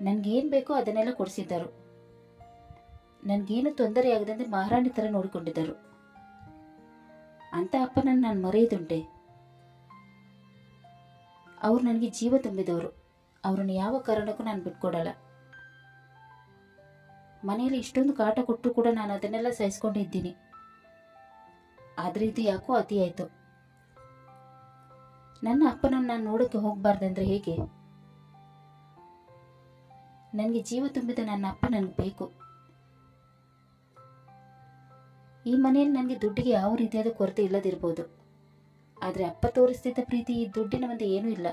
ನನ್ಗೇನು ಬೇಕೋ ಅದನ್ನೆಲ್ಲ ಕೊಡಿಸಿದ್ದರು. ನನಗೇನು ತೊಂದರೆ ಆಗದಂತೆ ಮಹಾರಾಣಿ ಥರ ನೋಡಿಕೊಂಡಿದ್ದರು. ಅಂತ ಅಪ್ಪನನ್ನು ನಾನು ಮರೆಯುದುಂಟೆ? ಅವ್ರು ನನಗೆ ಜೀವ ತುಂಬಿದವರು. ಅವ್ರನ್ನ ಯಾವ ಕಾರಣಕ್ಕೂ ನಾನು ಬಿಟ್ಕೊಡಲ್ಲ. ಮನೆಯಲ್ಲಿ ಇಷ್ಟೊಂದು ಕಾಟ ಕೊಟ್ಟರು ಕೂಡ ನಾನು ಅದನ್ನೆಲ್ಲ ಸಹಿಸ್ಕೊಂಡಿದ್ದೀನಿ. ಆದರೆ ಇದು ಯಾಕೋ ಅತಿಯಾಯಿತು. ನನ್ನ ಅಪ್ಪನನ್ನು ನಾನು ನೋಡೋಕ್ಕೆ ಹೋಗಬಾರ್ದಂದ್ರೆ ಹೇಗೆ? ನನಗೆ ಜೀವ ತುಂಬಿದ ನನ್ನ ಅಪ್ಪ ನನಗೆ ಬೇಕು. ಈ ಮನೆಯಲ್ಲಿ ನನಗೆ ದುಡ್ಡಿಗೆ ಯಾವ ರೀತಿಯಾದ ಕೊರತೆ ಇಲ್ಲದಿರ್ಬೋದು, ಆದರೆ ಅಪ್ಪ ತೋರಿಸ್ತಿದ್ದ ಪ್ರೀತಿ ಈ ದುಡ್ಡಿನ ಮುಂದೆ ಏನೂ ಇಲ್ಲ.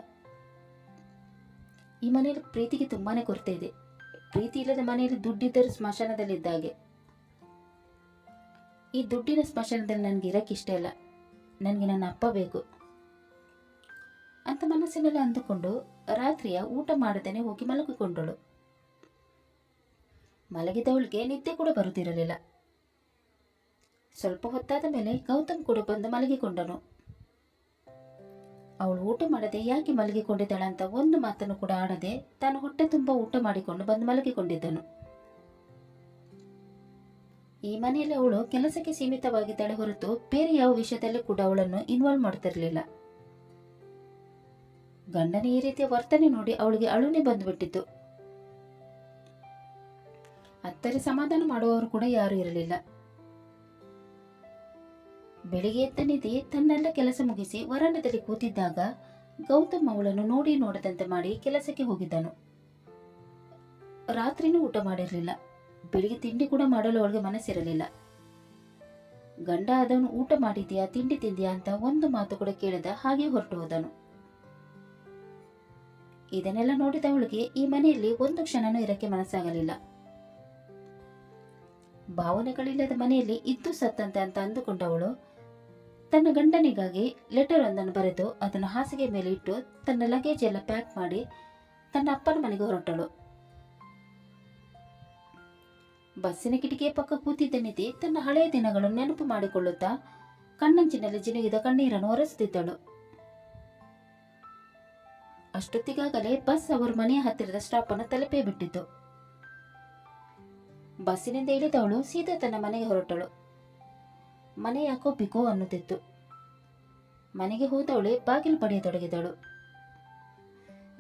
ಈ ಮನೆಯಲ್ಲಿ ಪ್ರೀತಿಗೆ ತುಂಬಾನೇ ಕೊರತೆ ಇದೆ. ಪ್ರೀತಿ ಇಲ್ಲದ ಮನೆಯಲ್ಲಿ ದುಡ್ಡಿದ್ದರೂ ಸ್ಮಶಾನದಲ್ಲಿದ್ದಾಗೆ. ಈ ದುಡ್ಡಿನ ಸ್ಮಶಾನದಲ್ಲಿ ನನಗೆ ಇರಕ್ಕೆ ಇಷ್ಟ ಇಲ್ಲ. ನನಗೆ ನನ್ನ ಅಪ್ಪ ಬೇಕು ಅಂತ ಮನಸ್ಸಿನಲ್ಲಿ ಅಂದುಕೊಂಡು ರಾತ್ರಿಯ ಊಟ ಮಾಡದೇನೆ ಹೋಗಿ ಮಲಗಿಕೊಂಡಳು. ಮಲಗಿದವಳಿಗೆ ನಿದ್ದೆ ಕೂಡ ಬರುತ್ತಿರಲಿಲ್ಲ. ಸ್ವಲ್ಪ ಹೊತ್ತಾದ ಮೇಲೆ ಗೌತಮ್ ಕೂಡ ಬಂದು ಮಲಗಿಕೊಂಡನು. ಅವಳು ಊಟ ಮಾಡದೆ ಯಾಕೆ ಮಲಗಿಕೊಂಡಿದ್ದಾಳಂತ ಒಂದು ಮಾತನ್ನು ಕೂಡ ಆಡದೆ ತಾನು ಹೊಟ್ಟೆ ತುಂಬ ಊಟ ಮಾಡಿಕೊಂಡು ಬಂದು ಮಲಗಿಕೊಂಡಿದ್ದನು. ಈ ಮನೆಯಲ್ಲಿ ಅವಳು ಕೆಲಸಕ್ಕೆ ಸೀಮಿತವಾಗಿದ್ದಾಳೆ ಹೊರತು ಬೇರೆ ಯಾವ ವಿಷಯದಲ್ಲಿ ಕೂಡ ಅವಳನ್ನು ಇನ್ವಾಲ್ವ್ ಮಾಡ್ತಿರ್ಲಿಲ್ಲ. ಗಂಡನ ಈ ರೀತಿಯ ವರ್ತನೆ ನೋಡಿ ಅವಳಿಗೆ ಅಳುನೇ ಬಂದುಬಿಟ್ಟಿತ್ತು. ಅತ್ತರೆ ಸಮಾಧಾನ ಮಾಡುವವರು ಕೂಡ ಯಾರೂ ಇರಲಿಲ್ಲ. ಬೆಳಿಗ್ಗೆ ಎದ್ದ ನಿಧಿ ತನ್ನೆಲ್ಲ ಕೆಲಸ ಮುಗಿಸಿ ವರಾಂಡದಲ್ಲಿ ಕೂತಿದ್ದಾಗ ಗೌತಮ್ ಅವಳನ್ನು ನೋಡಿ ನೋಡದಂತೆ ಮಾಡಿ ಕೆಲಸಕ್ಕೆ ಹೋಗಿದ್ದನು. ರಾತ್ರಿನೂ ಊಟ ಮಾಡಿರಲಿಲ್ಲ. ಬೆಳಿಗ್ಗೆ ತಿಂಡಿ ಕೂಡ ಮಾಡಲು ಅವಳಿಗೆ ಮನಸ್ಸಿರಲಿಲ್ಲ. ಗಂಡ ಅದನ್ನು ಊಟ ಮಾಡಿದ್ಯಾ, ತಿಂಡಿ ತಿಂದ್ಯಾ ಅಂತ ಒಂದು ಮಾತು ಕೂಡ ಕೇಳದ ಹಾಗೆ ಹೊರಟು ಹೋದನು. ಇದನ್ನೆಲ್ಲ ನೋಡಿದ ಅವಳಿಗೆ ಈ ಮನೆಯಲ್ಲಿ ಒಂದು ಕ್ಷಣನೂ ಇರಕ್ಕೆ ಮನಸ್ಸಾಗಲಿಲ್ಲ. ಭಾವನೆಗಳಿಲ್ಲದ ಮನೆಯಲ್ಲಿ ಇದ್ದು ಸತ್ತಂತೆ ಅಂತ ಅಂದುಕೊಂಡವಳು ತನ್ನ ಗಂಡನಿಗಾಗಿ ಲೆಟರ್ ಒಂದನ್ನು ಬರೆದು ಅದನ್ನು ಹಾಸಿಗೆ ಮೇಲೆ ಇಟ್ಟು ತನ್ನ ಲಗೇಜ್ ಎಲ್ಲ ಪ್ಯಾಕ್ ಮಾಡಿ ತನ್ನ ಅಪ್ಪನ ಮನೆಗೆ ಹೊರಟಳು. ಬಸ್ಸಿನ ಕಿಟಕಿಯ ಪಕ್ಕ ಕೂತಿದ್ದ ನಿಧಿ ತನ್ನ ಹಳೆಯ ದಿನಗಳನ್ನು ನೆನಪು ಮಾಡಿಕೊಳ್ಳುತ್ತಾ ಕಣ್ಣಂಚಿನಲ್ಲಿ ಜಿನುಗಿದ ಕಣ್ಣೀರನ್ನು ಒರೆಸುತ್ತಿದ್ದಳು. ಅಷ್ಟೊತ್ತಿಗಾಗಲೇ ಬಸ್ ಅವರ ಮನೆಯ ಹತ್ತಿರದ ಸ್ಟಾಪ್ ಅನ್ನು ತಲುಪೇ ಬಿಟ್ಟಿತ್ತು. ಬಸ್ಸಿನಿಂದ ಇಳಿದವಳು ಸೀದಾ ತನ್ನ ಮನೆಗೆ ಹೊರಟಳು. ಮನೆ ಯಾಕೋ ಬಿಕೋ ಅನ್ನುತ್ತಿತ್ತು. ಮನೆಗೆ ಹೋದವಳೆ ಬಾಗಿಲು ಪಡೆಯತೊಡಗಿದಳು.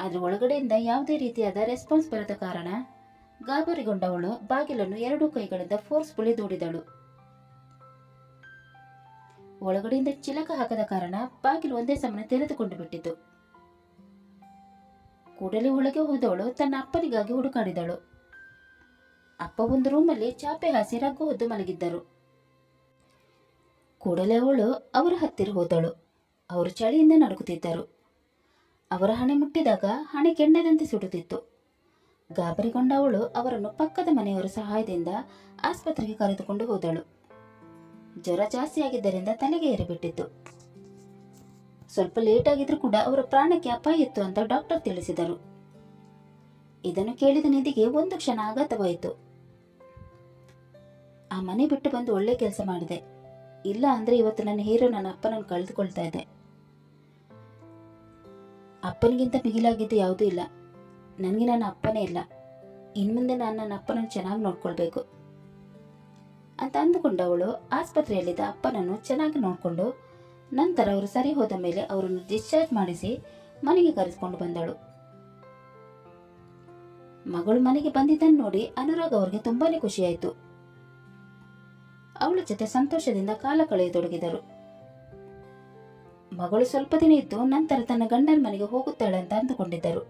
ಆದ್ರೆ ಒಳಗಡೆಯಿಂದ ಯಾವುದೇ ರೀತಿಯಾದ ರೆಸ್ಪಾನ್ಸ್ ಬರದ ಕಾರಣ ಗಾಬರಿಗೊಂಡವಳು ಬಾಗಿಲನ್ನು ಎರಡೂ ಕೈಗಳಿಂದ ಫೋರ್ಸ್ಫುಲಿ ದೂಡಿದಳು. ಒಳಗಡೆಯಿಂದ ಚಿಲಕ ಹಾಕದ ಕಾರಣ ಬಾಗಿಲು ಒಂದೇ ಸಮನೆ ತೆರೆದುಕೊಂಡು ಬಿಟ್ಟಿತು. ಕೂಡಲೇ ಒಳಗೆ ಹೋದವಳು ತನ್ನ ಅಪ್ಪನಿಗಾಗಿ ಹುಡುಕಾಡಿದಳು. ಅಪ್ಪ ಒಂದು ರೂಮಲ್ಲಿ ಚಾಪೆ ಹಾಸಿ ರಗ್ಗು ಹೊದ್ದು ಮಲಗಿದ್ದರು. ಕೂಡಲೇ ಅವಳು ಅವರ ಹತ್ತಿರ ಹೋದಳು. ಅವರು ಚಳಿಯಿಂದ ನಡುಗುತ್ತಿದ್ದರು. ಅವರ ಹಣೆ ಮುಟ್ಟಿದಾಗ ಹಣೆ ಕೆಂಡದಂತೆ ಸುಡುತ್ತಿತ್ತು. ಗಾಬರಿಗೊಂಡ ಅವಳು ಅವರನ್ನು ಪಕ್ಕದ ಮನೆಯವರ ಸಹಾಯದಿಂದ ಆಸ್ಪತ್ರೆಗೆ ಕರೆದುಕೊಂಡು ಹೋದಳು. ಜ್ವರ ಜಾಸ್ತಿ ಆಗಿದ್ದರಿಂದ ತಲೆಗೆ ಏರಿಬಿಟ್ಟಿತ್ತು. ಸ್ವಲ್ಪ ಲೇಟ್ ಆಗಿದ್ರೂ ಕೂಡ ಅವರ ಪ್ರಾಣಕ್ಕೆ ಅಪಾಯ ಇತ್ತು ಅಂತ ಡಾಕ್ಟರ್ ತಿಳಿಸಿದರು. ಇದನ್ನು ಕೇಳಿದ ನಿಧಿಗೆ ಒಂದು ಕ್ಷಣ ಆಘಾತವಾಯಿತು. ಆ ಮನೆ ಬಿಟ್ಟು ಬಂದು ಒಳ್ಳೆ ಕೆಲಸ ಮಾಡಿದೆ. ಇಲ್ಲ ಅಂದ್ರೆ ಇವತ್ತು ನನ್ನ ಹೀರೋ ನನ್ನ ಅಪ್ಪನನ್ನು ಕಳೆದುಕೊಳ್ತಾ ಇದ್ದೆ. ಅಪ್ಪನಿಗಿಂತ ಮಿಗಿಲಾಗಿದ್ದು ಯಾವುದೂ ಇಲ್ಲ. ನನಗೆ ನನ್ನ ಅಪ್ಪನೇ ಇಲ್ಲ. ಇನ್ಮುಂದೆ ನಾನು ನನ್ನ ಅಪ್ಪನನ್ನು ಚೆನ್ನಾಗಿ ನೋಡ್ಕೊಳ್ಬೇಕು ಅಂತ ಅಂದುಕೊಂಡವಳು ಆಸ್ಪತ್ರೆಯಲ್ಲಿದ್ದ ಅಪ್ಪನನ್ನು ಚೆನ್ನಾಗಿ ನೋಡಿಕೊಂಡು ನಂತರ ಅವರು ಸರಿ ಹೋದ ಮೇಲೆ ಅವರನ್ನು ಡಿಸ್ಚಾರ್ಜ್ ಮಾಡಿಸಿ ಮನೆಗೆ ಕರೆಸಿಕೊಂಡು ಬಂದಳು. ಮಗಳು ಮನೆಗೆ ಬಂದಿದ್ದನ್ನು ನೋಡಿ ಅನುರಾಗ್ ಅವರಿಗೆ ತುಂಬಾನೇ ಖುಷಿಯಾಯಿತು. ಅವಳ ಜೊತೆ ಸಂತೋಷದಿಂದ ಕಾಲ ಕಳೆಯತೊಡಗಿದರು. ಮಗಳು ಸ್ವಲ್ಪ ದಿನ ಇದ್ದು ನಂತರ ತನ್ನ ಗಂಡನ ಮನೆಗೆ ಹೋಗುತ್ತಾಳೆ ಅಂತ ಅಂದುಕೊಂಡಿದ್ದರು.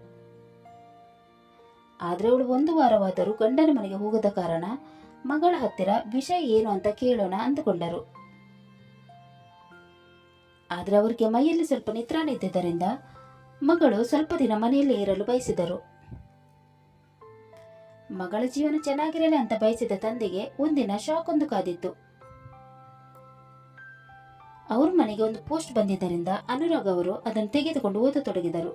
ಆದ್ರೆ ಅವಳು ಒಂದು ವಾರವಾದರೂ ಗಂಡನ ಮನೆಗೆ ಹೋಗದ ಕಾರಣ ಮಗಳ ಹತ್ತಿರ ವಿಷಯ ಏನು ಅಂತ ಕೇಳೋಣ ಅಂದುಕೊಂಡರು. ಆದ್ರೆ ಅವರಿಗೆ ಮೈಯಲ್ಲಿ ಸ್ವಲ್ಪ ನಿತ್ರಾಣ ಇದ್ದಿದ್ದರಿಂದ ಮಗಳು ಸ್ವಲ್ಪ ದಿನ ಮನೆಯಲ್ಲೇ ಇರಲು ಬಯಸಿದರು. ಮಗಳ ಜೀವನ ಚೆನ್ನಾಗಿರಲಿ ಅಂತ ಬಯಸಿದ ತಂದೆಗೆ ಒಂದಿನ ಶಾಕ್ ಒಂದು ಕಾದಿತ್ತು. ಅವ್ರ ಮನೆಗೆ ಒಂದು ಪೋಸ್ಟ್ ಬಂದಿದ್ದರಿಂದ ಅನುರಾಗ್ ಅವರು ಅದನ್ನು ತೆಗೆದುಕೊಂಡು ಓದತೊಡಗಿದರು.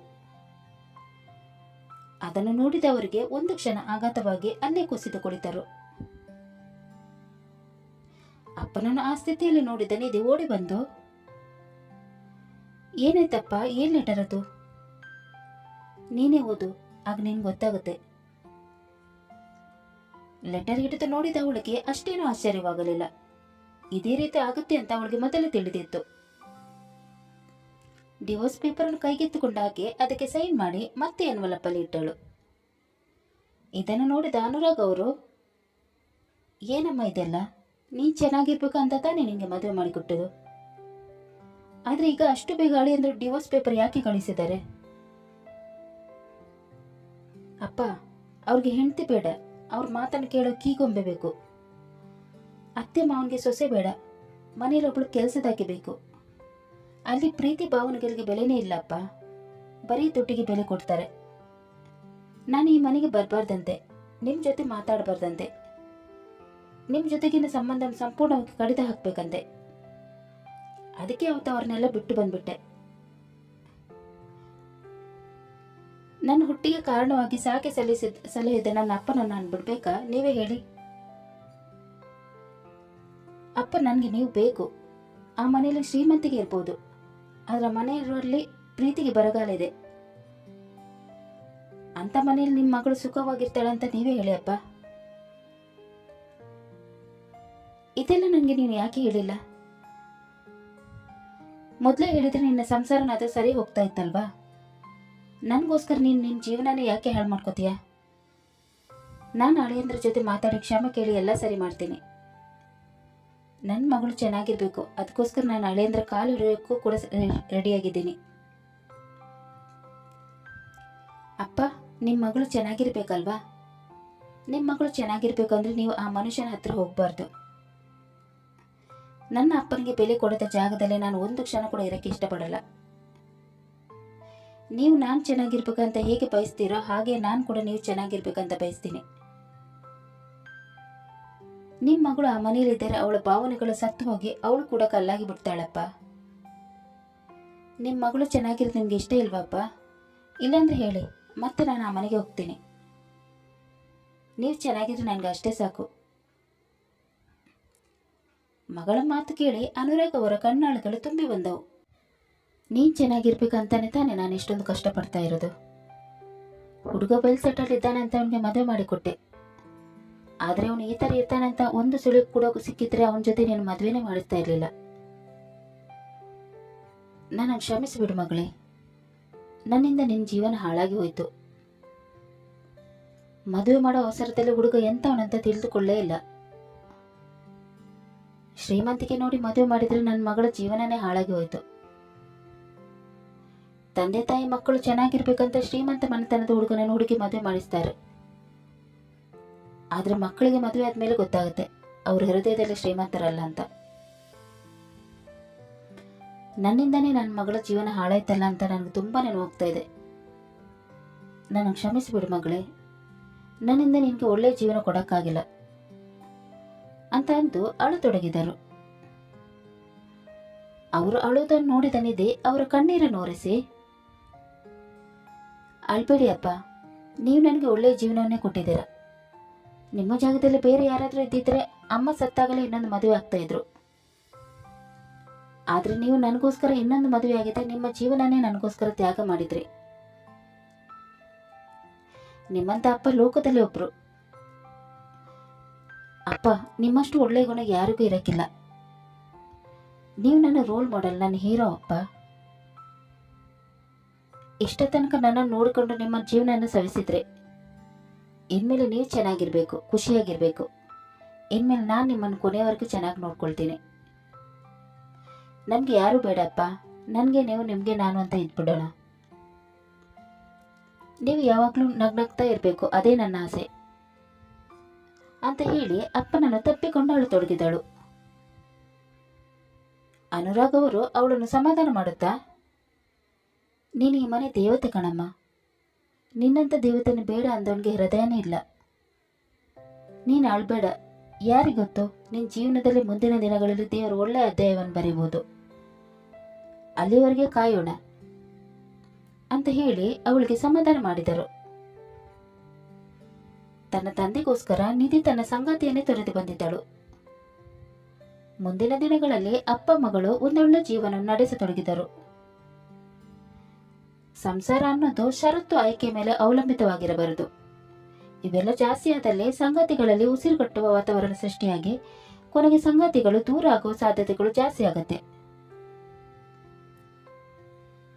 ಅದನ್ನು ನೋಡಿದವರಿಗೆ ಒಂದು ಕ್ಷಣ ಆಘಾತವಾಗಿ ಅಲ್ಲೇ ಕುಸಿದು ಕುಳಿತರು. ಅಪ್ಪನನ್ನು ಆ ಸ್ಥಿತಿಯಲ್ಲಿ ನೋಡಿದ ನಿಧಿ ಓಡಿ ಬಂದು, ಏನಾಯ್ತಪ್ಪ, ಏನ್ ಲೆಟರ್ ಅದು? ನೀನೇ ಓದು, ಆಗ ನಿನ್ಗೆ ಗೊತ್ತಾಗುತ್ತೆ. ಲೆಟರ್ ಹಿಡಿದು ನೋಡಿದ ಅವಳಿಗೆ ಅಷ್ಟೇನೂ ಆಶ್ಚರ್ಯವಾಗಲಿಲ್ಲ. ಇದೇ ರೀತಿ ಆಗುತ್ತೆ ಅಂತ ಅವಳಿಗೆ ಮೊದಲು ತಿಳಿದಿತ್ತು. ಡಿವೋರ್ಸ್ ಪೇಪರ್ ಅನ್ನು ಕೈಗೆತ್ತಿಕೊಂಡ ಹಾಗೆ ಅದಕ್ಕೆ ಸೈನ್ ಮಾಡಿ ಮತ್ತೆ ಎನ್ವಲಪ್ ಅಲ್ಲಿ ಇಟ್ಟಳು. ಇದನ್ನು ನೋಡಿದ ಅನುರಾಗ್ ಅವರು, ಏನಮ್ಮ ಇದೆಲ್ಲ, ನೀನ್ ಚೆನ್ನಾಗಿರ್ಬೇಕು ಅಂತ ತಾನೇ ನಿಂಗೆ ಮದುವೆ ಮಾಡಿಕೊಟ್ಟದು. ಆದ್ರೆ ಈಗ ಅಷ್ಟು ಬೇಗ ಅಳಿಯಂದ್ರು ಡಿವೋರ್ಸ್ ಪೇಪರ್ ಯಾಕೆ ಕಳಿಸಿದ್ದಾರೆ? ಅಪ್ಪ, ಅವ್ರಿಗೆ ಹೆಂಡತಿ ಬೇಡ, ಅವ್ರ ಮಾತನ್ನು ಕೇಳೋ ಕೀಗೊಂಬೆ ಬೇಕು. ಅತ್ತೆ ಮಾವನಿಗೆ ಸೊಸೆ ಬೇಡ, ಮನೇಲಿ ಒಬ್ಳು ಕೆಲಸದಾಗಿ ಬೇಕು. ಅಲ್ಲಿ ಪ್ರೀತಿ ಭಾವನೆಗಳಿಗೆ ಬೆಲೆನೇ ಇಲ್ಲಪ್ಪ, ಬರೀ ದುಡ್ಡಿಗೆ ಬೆಲೆ ಕೊಡ್ತಾರೆ. ನಾನು ಈ ಮನೆಗೆ ಬರಬಾರ್ದಂತೆ, ನಿಮ್ಮ ಜೊತೆ ಮಾತಾಡಬಾರ್ದಂತೆ, ನಿಮ್ಮ ಜೊತೆಗಿನ ಸಂಬಂಧ ಸಂಪೂರ್ಣವಾಗಿ ಕಡಿದು ಹಾಕ್ಬೇಕಂತೆ. ಅದಕ್ಕೆ ಅವತ್ತು ಅವ್ರನ್ನೆಲ್ಲ ಬಿಟ್ಟು ಬಂದ್ಬಿಟ್ಟೆ. ನನ್ನ ಹುಟ್ಟಿಗೆ ಕಾರಣವಾಗಿ ಸಾಕೆ ಸಲಹಿದ ನನ್ನ ಅಪ್ಪನನ್ನು ನಾನು ಬಿಡ್ಬೇಕಾ? ನೀವೇ ಹೇಳಿ. ಅಪ್ಪ, ನನಗೆ ನೀವು ಬೇಕು. ಆ ಮನೆಯಲ್ಲಿ ಶ್ರೀಮಂತಿಗೆ ಇರ್ಬೋದು, ಆದ್ರೆ ಮನೆಯಲ್ಲಿ ಪ್ರೀತಿಗೆ ಬರಗಾಲ ಇದೆ. ಅಂತ ಮನೆಯಲ್ಲಿ ನಿಮ್ಮ ಮಗಳು ಸುಖವಾಗಿರ್ತಾಳೆ ಅಂತ ನೀವೇ ಹೇಳಿ ಅಪ್ಪ. ಇದೆಲ್ಲ ನನಗೆ ನೀನು ಯಾಕೆ ಹೇಳಿಲ್ಲ? ಮೊದಲೇ ಹೇಳಿದ್ರೆ ನಿನ್ನ ಸಂಸಾರನಾದ್ರೂ ಸರಿ ಹೋಗ್ತಾ ಇತ್ತಲ್ವಾ? ನನಗೋಸ್ಕರ ನೀನು ನಿನ್ನ ಜೀವನನೇ ಯಾಕೆ ಹಾಳು ಮಾಡ್ಕೋತೀಯ? ನಾನು ಅಳಿಯಂದ್ರ ಜೊತೆ ಮಾತಾಡಿ ಕ್ಷಮೆ ಕೇಳಿ ಎಲ್ಲ ಸರಿ ಮಾಡ್ತೀನಿ. ನನ್ನ ಮಗಳು ಚೆನ್ನಾಗಿರ್ಬೇಕು, ಅದಕ್ಕೋಸ್ಕರ ನಾನು ಅಳಿಯಂದ್ರ ಕಾಲು ಹಿಡಿಯೋಕ್ಕೂ ಕೂಡ ರೆಡಿಯಾಗಿದ್ದೀನಿ. ಅಪ್ಪ, ನಿಮ್ಮ ಮಗಳು ಚೆನ್ನಾಗಿರ್ಬೇಕಲ್ವಾ? ನಿಮ್ಮ ಮಗಳು ಚೆನ್ನಾಗಿರ್ಬೇಕಂದ್ರೆ ನೀವು ಆ ಮನುಷ್ಯನ ಹತ್ರ ಹೋಗಬಾರ್ದು. ನನ್ನ ಅಪ್ಪನಿಗೆ ಬೆಲೆ ಕೊಡದ ಜಾಗದಲ್ಲೇ ನಾನು ಒಂದು ಕ್ಷಣ ಕೂಡ ಇರೋಕ್ಕೆ ಇಷ್ಟಪಡಲ್ಲ. ನೀವು ನಾನು ಚೆನ್ನಾಗಿರ್ಬೇಕಂತ ಹೇಗೆ ಬಯಸ್ತೀರೋ ಹಾಗೆ ನಾನು ಕೂಡ ನೀವು ಚೆನ್ನಾಗಿರ್ಬೇಕಂತ ಬಯಸ್ತೀನಿ. ನಿಮ್ಮ ಮಗಳು ಆ ಮನೆಯಲ್ಲಿದ್ದರೆ ಅವಳ ಭಾವನೆಗಳು ಸತ್ತು ಹೋಗಿ ಅವಳು ಕೂಡ ಕಲ್ಲಾಗಿ ಬಿಡ್ತಾಳಪ್ಪ. ನಿಮ್ಮ ಮಗಳು ಚೆನ್ನಾಗಿರೋದು ನಿಮ್ಗೆ ಇಷ್ಟ ಇಲ್ವಪ್ಪ? ಇಲ್ಲಾಂದ್ರೆ ಹೇಳಿ, ಮತ್ತೆ ನಾನು ಆ ಮನೆಗೆ ಹೋಗ್ತೀನಿ. ನೀವು ಚೆನ್ನಾಗಿದ್ರೆ ನನಗೆ ಅಷ್ಟೇ ಸಾಕು. ಮಗಳ ಮಾತು ಕೇಳಿ ಅನುರಾಗ್ ಅವರ ಕಣ್ಣಾಳುಗಳು ತುಂಬಿ ಬಂದವು. ನೀನು ಚೆನ್ನಾಗಿರ್ಬೇಕಂತಾನೆ ತಾನೆ ನಾನು ಇಷ್ಟೊಂದು ಕಷ್ಟಪಡ್ತಾ ಇರೋದು. ಹುಡುಗ ವೆಲ್ ಸೆಟಲ್ ಇದ್ದಾನೆ ಅಂತ ಅವನಿಗೆ ಮದುವೆ ಮಾಡಿಕೊಟ್ಟೆ. ಆದರೆ ಅವನು ಈ ಥರ ಇರ್ತಾನಂತ ಒಂದು ಸುಳಿವು ಕೂಡ ಸಿಕ್ಕಿದ್ರೆ ಅವನ ಜೊತೆ ನೀನು ಮದುವೆನೇ ಮಾಡಿಸ್ತಾ ಇರಲಿಲ್ಲ. ನಾನು ಕ್ಷಮಿಸಿಬಿಡು ಮಗಳೇ. ನನ್ನಿಂದ ನಿನ್ನ ಜೀವನ ಹಾಳಾಗಿ ಹೋಯಿತು. ಮದುವೆ ಮಾಡೋ ಅವಸರದಲ್ಲಿ ಹುಡುಗ ಎಂಥವನಂತ ತಿಳಿದುಕೊಳ್ಳೇ ಇಲ್ಲ. ಶ್ರೀಮಂತಿಕೆ ನೋಡಿ ಮದುವೆ ಮಾಡಿದ್ರೆ ನನ್ನ ಮಗಳ ಜೀವನನೇ ಹಾಳಾಗಿ ಹೋಯಿತು. ತಂದೆ ತಾಯಿ ಮಕ್ಕಳು ಚೆನ್ನಾಗಿರ್ಬೇಕಂತ ಶ್ರೀಮಂತ ಮನೆತನದ ಹುಡುಗನನ್ನು ಹುಡುಗಿ ಮದುವೆ ಮಾಡಿಸ್ತಾರೆ. ಆದ್ರೆ ಮಕ್ಕಳಿಗೆ ಮದುವೆ ಆದ್ಮೇಲೆ ಗೊತ್ತಾಗುತ್ತೆ ಅವ್ರ ಹೃದಯದಲ್ಲಿ ಶ್ರೀಮಂತರಲ್ಲ ಅಂತ. ನನ್ನಿಂದನೇ ನನ್ನ ಮಗಳ ಜೀವನ ಹಾಳಾಯ್ತಲ್ಲ ಅಂತ ನನಗೆ ತುಂಬಾನೇ ನೋವಾಗ್ತಾ ಇದೆ. ನನಗೆ ಕ್ಷಮಿಸಿಬಿಡು ಮಗಳೇ. ನನ್ನಿಂದ ನಿನಗೆ ಒಳ್ಳೆಯ ಜೀವನ ಕೊಡಕ್ಕಾಗಿಲ್ಲ ಅಂತ ಅಂದು ಅಳತೊಡಗಿದರು. ಅವರು ಅಳುವುದನ್ನು ನೋಡಿದ ನಿಧಿ ಅವರ ಕಣ್ಣೀರನ್ನು ಒರೆಸಿ, ಅಳ್ಬೇಡಿ ಅಪ್ಪ, ನೀವು ನನಗೆ ಒಳ್ಳೆಯ ಜೀವನವನ್ನೇ ಕೊಟ್ಟಿದ್ದೀರ. ನಿಮ್ಮ ಜಾಗದಲ್ಲಿ ಬೇರೆ ಯಾರಾದರೂ ಇದ್ದಿದ್ರೆ ಅಮ್ಮ ಸತ್ತಾಗಲೇ ಇನ್ನೊಂದು ಮದುವೆ ಆಗ್ತಾ ಇದ್ರು. ಆದ್ರೆ ನೀವು ನನಗೋಸ್ಕರ ಇನ್ನೊಂದು ಮದುವೆ ಆಗಿದೆ, ನಿಮ್ಮ ಜೀವನನೇ ನನಗೋಸ್ಕರ ತ್ಯಾಗ ಮಾಡಿದ್ರಿ. ನಿಮ್ಮಂತ ಅಪ್ಪ ಲೋಕದಲ್ಲಿ ಒಬ್ರು. ಅಪ್ಪ, ನಿಮ್ಮಷ್ಟು ಒಳ್ಳೆಯ ಗುಣ ಯಾರಿಗೂ ಇರಕ್ಕಿಲ್ಲ. ನೀವು ನನ್ನ ರೋಲ್ ಮಾಡೆಲ್, ನನ್ನ ಹೀರೋ ಅಪ್ಪ. ಇಷ್ಟ ತನಕ ನನ್ನನ್ನು ನೋಡಿಕೊಂಡು ನಿಮ್ಮ ಜೀವನ ಸವಿಸಿದ್ರೆ ಇನ್ಮೇಲೆ ನೀವು ಚೆನ್ನಾಗಿರ್ಬೇಕು, ಖುಷಿಯಾಗಿರ್ಬೇಕು. ಇನ್ಮೇಲೆ ನಾನು ನಿಮ್ಮನ್ನು ಕೊನೆಯವರೆಗೂ ಚೆನ್ನಾಗಿ ನೋಡ್ಕೊಳ್ತೀನಿ. ನಮ್ಗೆ ಯಾರು ಬೇಡಪ್ಪ, ನನಗೆ ನೀವು, ನಿಮಗೆ ನಾನು ಅಂತ ಇದ್ಬಿಡೋಣ. ನೀವು ಯಾವಾಗಲೂ ನಗ್ನಗ್ತಾ ಇರಬೇಕು, ಅದೇ ನನ್ನ ಆಸೆ ಅಂತ ಹೇಳಿ ಅಪ್ಪನನ್ನು ತಪ್ಪಿಕೊಂಡು ಅಳತೊಡಗಿದಳು. ಅನುರಾಗ್ ಅವರು ಅವಳನ್ನು ಸಮಾಧಾನ ಮಾಡುತ್ತಾ, ನೀನು ಈ ಮನೆ ದೇವತೆ ಕಣಮ್ಮ. ನಿನ್ನಂತ ದೇವತೆನ ಬೇಡ ಅಂದವನಿಗೆ ಹೃದಯನೇ ಇಲ್ಲ. ನೀನು ಅಳ್ಬೇಡ. ಯಾರಿಗೊತ್ತು, ನಿನ್ನ ಜೀವನದಲ್ಲಿ ಮುಂದಿನ ದಿನಗಳಲ್ಲಿ ದೇವರು ಒಳ್ಳೆಯ ಅಧ್ಯಾಯವನ್ನು ಬರೀಬಹುದು. ಅಲ್ಲಿವರೆಗೆ ಕಾಯೋಣ ಅಂತ ಹೇಳಿ ಅವಳಿಗೆ ಸಮಾಧಾನ ಮಾಡಿದರು. ತನ್ನ ತಂದೆಗೋಸ್ಕರ ನಿಧಿ ತನ್ನ ಸಂಗಾತಿಯನ್ನೇ ತೊರೆದು ಬಂದಿದ್ದಳು. ಮುಂದಿನ ದಿನಗಳಲ್ಲಿ ಅಪ್ಪ ಮಗಳು ಒಂದೊಳ್ಳೆ ಜೀವನ ನಡೆಸತೊಡಗಿದರು. ಸಂಸಾರ ಅನ್ನೋದು ಷರತ್ತು ಆಯ್ಕೆ ಮೇಲೆ ಅವಲಂಬಿತವಾಗಿರಬಾರದು. ಇವೆಲ್ಲ ಜಾಸ್ತಿ ಆದಲ್ಲಿ ಸಂಗಾತಿಗಳಲ್ಲಿ ಉಸಿರುಗಟ್ಟುವ ವಾತಾವರಣ ಸೃಷ್ಟಿಯಾಗಿ ಕೊನೆಗೆ ಸಂಗಾತಿಗಳು ದೂರ ಆಗುವ ಸಾಧ್ಯತೆಗಳು ಜಾಸ್ತಿ ಆಗತ್ತೆ.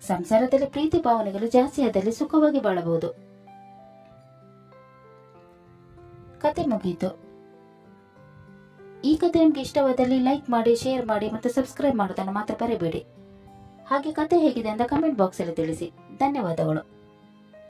ಸಂಸಾರದಲ್ಲಿ ಪ್ರೀತಿ ಭಾವನೆಗಳು ಜಾಸ್ತಿ ಆದಲ್ಲಿ ಸುಖವಾಗಿ ಬಾಳಬಹುದು. ಕತೆ ಮುಗಿಯಿತು. ಈ ಕತೆ ನಿಮ್ಗೆ ಇಷ್ಟವಾದಲ್ಲಿ ಲೈಕ್ ಮಾಡಿ, ಶೇರ್ ಮಾಡಿ ಮತ್ತು ಸಬ್ಸ್ಕ್ರೈಬ್ ಮಾಡೋದನ್ನು ಮಾತ್ರ ಮರೆಯಬೇಡಿ. ಹಾಗೆ ಕತೆ ಹೇಗಿದೆ ಅಂತ ಕಮೆಂಟ್ ಬಾಕ್ಸ್ ಅಲ್ಲಿ ತಿಳಿಸಿ. ಧನ್ಯವಾದಗಳು.